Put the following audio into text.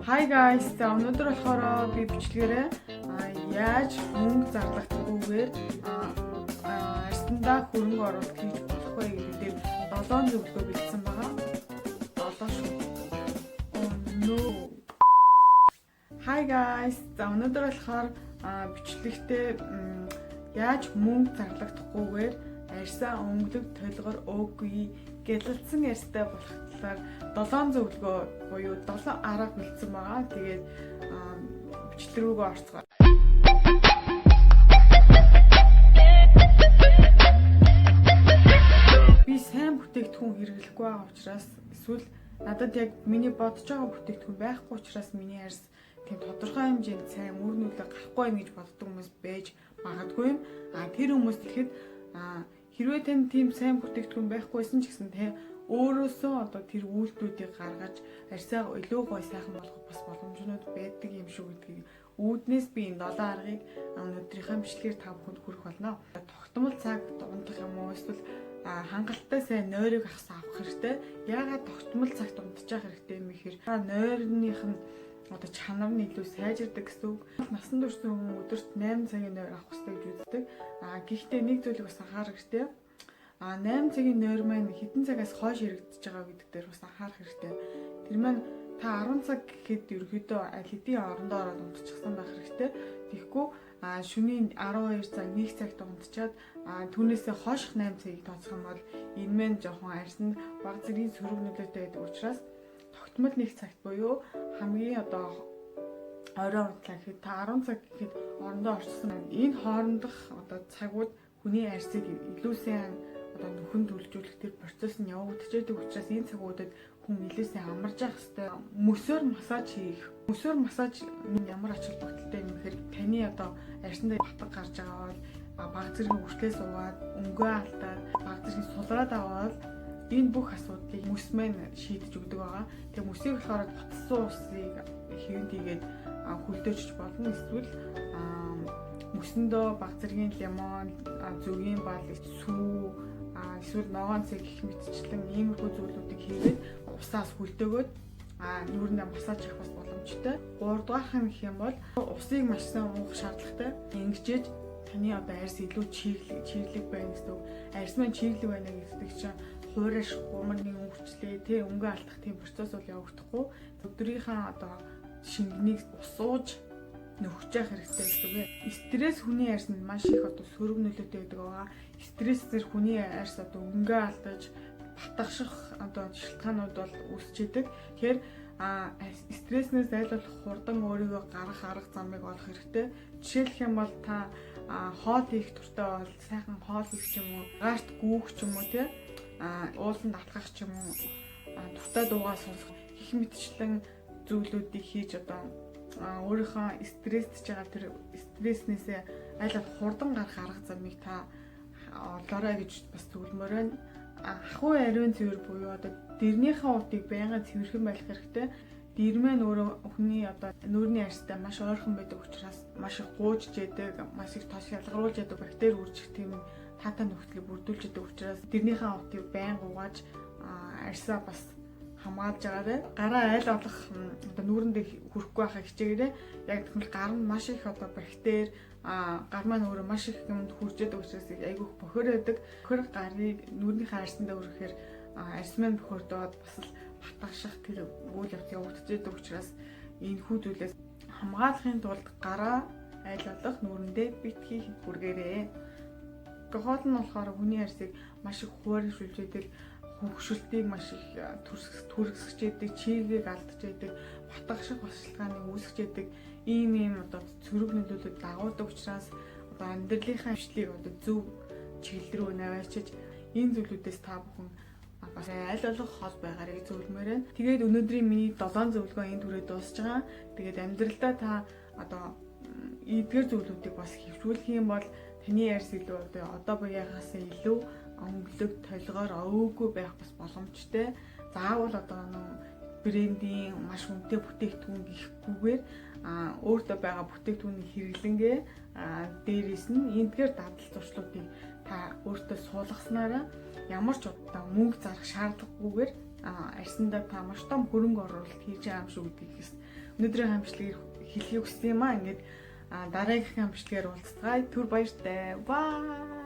Hi guys, за өнөөдөр болохоор би бичлэгээрээ яаж мөнгө зарлахдаггүйгээр арьсандаа хөрөнгө оруулалт хийж болох вэ гэдэг дээр 7 зөвлөгөө бэлдсэн байгаа. 7 шүү. Oh no. Hi guys, за өнөөдөр болохоор бичлэгтээ яаж мөнгө зарлахдаггүйгээр арьсаа өнгөлөг толгор өөгүй гэлэлцсэн арьстай болох талаар 7 зөвлөгөө буюу 7 арга бэлдсэн байгаа. Тэгээд бичлэг рүүгээ орцгоо. Би сайн бүтээгдэхүүн хэрэглэхгүй байгаа учраас эсвэл надад яг миний бодож байгаа бүтээгдэхүүн байхгүй учраас миний арьс тийм тодорхой хэмжээнд сайн үр нөлөө гарахгүй юм гэж боддог хүмүүс байж магадгүй юм. Тэр хүмүүс тэгэхэд хэрвээ тань тийм сайн бүтээгдэхүүн байхгүйсэн ч гэсэн тэ өөрөөсөө одоо тэр үйлдэлүүдийг гаргаж арьсаа илүү гоё сайхан болгох бас боломжнууд байдаг юм шүү гэдгийг үүднээс би энэ 7 аргыг өнөөдрийнхээ бичлэгээр та бүхэнд хүргэх болно. Тогтмол цаг дундах юм уу эсвэл хангалттай сайн нойрыг авах хэрэгтэй. Яагаад тогтмол цагт унтчих хэрэгтэй юм гэхээр нойрных нь одоо чанар нь илүү сайжирдаг гэсэн үг. Насан турш хүн өдөрт 8 цагийн нойр авах хэрэгтэй гэж үздэг. Гэхдээ нэг зүйлийг бас анхаарах хэрэгтэй. 8 цагийн нойр маань хэдэн цагаас хойш хэрэгдэж байгаа гэдэг дээр бас анхаарах хэрэгтэй. Тэр маань та 10 цаг гэхэд ерөөдөө аль хэдийн орондоо ороод унтчихсан байх хэрэгтэй. Тэгэхгүй шөнийн 12 цаг 1 цагт унтчаад түүнээсээ хойших 8 цагийг тооцох юм бол энэ мэн жоохон арьсанд баг зэргийн сөрөг нөлөөтэй байдаг учраас тогтмол нэг цагт буюу хамгийн одоо орой унтлаа гэхэд та 10 цаг гэхэд орондоо орчихсон. Энэ хоорондох одоо цагууд хүний арьсыг илүү сайн одоо нөхөн төлжүүлэх тэр процесс нь явагдчихэдэг учраас энэ цагуудад хүн илүү сайн амарч явах хэрэгтэй. Мөсөөр массаж хийх. Мөсөөр массаж ямар ач холбогдолтой юм гэхээр таны одоо арьсанд батг гарч байгаа бол баг зэргийн үртлээ суугаад өнгөө алдаад баг зэргийн сулраад аваад энэ бүх асуудлыг мөс маань шийдэж өгдөг байгаа. Тэгээ мөсийг болохоор готсон усыг хэвэн тийгээд хөлдөөж болно. Эсвэл мөсөндөө баг зэргийн лимон, зүгийн бал, сүү, эсвэл ногоон цэг гэх мэтчлэн иймэрхүү зүйлүүдийг хийгээд усаас хөлдөөгөөд нүүрнээ массаж хийх бас боломжтой. 3 дугаарх нь гэх юм бол усыг маш сайн уух шаардлагатай. Ингэжээж таны одоо арьс илүү чиглэг байна гэсэн үг. Арьс маань чиглэг байна гэдэг чинь хуураш гумарны өнгөчлөө тэ өнгө алдах тийм процесс бол явагдахгүй. Өдрийнхөө одоо шингэнийг усууж нөхөж явах хэрэгтэй гэсэн үг. Стресс хүний арьсанд маш их одоо сөрөг нөлөөтэй байдаг байгаа. Стрессээр хүний арьс одоо өнгөө алдаж батгахших одоо шалтгаанууд бол үүсч идэг. Тэгэхээр стресснээс айлуулах хурдан өөрийгөө гаргах арга замыг олох хэрэгтэй. Жишээлх юм бол та хоол хийх туртай бол сайхан хоол хийх ч юм уу, гаарт гүүх ч юм уу тий ууланд алхах ч юм уу, дуртай дуугаа сонсох гэх мэтчлэн зүйлүүдийг хийж одоо өөрийнхөө стрессж байгаа тэр стресснээсээ аль хурдан гарах арга замыг та олоорой гэж бас зөвлөмөр байна. Ахуй ариун цэвэр буюу одоо дэрнийхээ утыг байнга цэвэрхэн байх хэрэгтэй. Дэр маань өөрөө хүний одоо нүүрний арьстай маш ойрхон байдаг учраас маш их гуужж яадаг, маш их тос ялгаруулж яадаг бактери үржих тийм таатай нөхцөлийг бүрдүүлж яадаг учраас дэрнийхээ утыг байнга угааж арьсаа бас хамгаалж байгаарай. Гараа айл олох одоо нүүрэнд хүрэхгүй байхаа хичээгээрэй. Яг тэгвэл гар нь маш их одоо бактери гар маань өөрөө маш их юмд хүрчээд учраас айгүйх бохор байдаг. Бохор гарыг нүүрнийхээ арьсандаа өргөхээр арьс маань бохордоод бас л батгаших тэр үйл явц явагдчихэдэг учраас энэ хүү зүйлээс хамгаалахын тулд гараа айл олох нүүрэндээ битгий хүргээрэй. Гол нь болохоор хүний арьсыг маш их хуурайшуулж яадаг, хөвгшөлтийг маш их түргэсгэж яадаг, чийгийг алдаж яадаг, батгаших бас шалтгааныг үүсгэж яадаг ийм одоо цөрөг нөлөөлөд дагуулдаг учраас одоо амьдралынхаа хвшлийг одоо зөв чиглэл рүү наваачиж энэ зүйлүүдээс та бүхэн бас аль болох хол байгаарай гэж зөвлөмөр байна. Тэгээд өнөөдрийн миний 7 зөвлөгөө энэ түрээ дуусж байгаа. Тэгээд амьдралдаа та одоо эдгээр зөвлөдүүдийг бас хөвчүүлэх юм бол таны арьс илүү одоо буяагаас илүү өнгөлөг толгоор өөгүй байх бас боломжтой. Заавал одоо брендийн маш үнэтэй бүтээгдэхүүн гихгүйгээр өөртөө байгаа бүтээгдэхүүний хэрэглэнгээ дээрээс нь эдгээр дадал зуршлуудыг та өөртөө суулгаснараа ямар ч удаа мөнгө зарах шаардлагагүйгээр арьсандаа та маш том хөрөнгө оруулалт хийж байгаа юм шүү гэдгийг өнөөдрийн хамтлагийг хэлхийг хүссэн юм аа. Ингээд дараагийнхаа хамтлагаар уулзцгаая. Түр баяртай. Баа.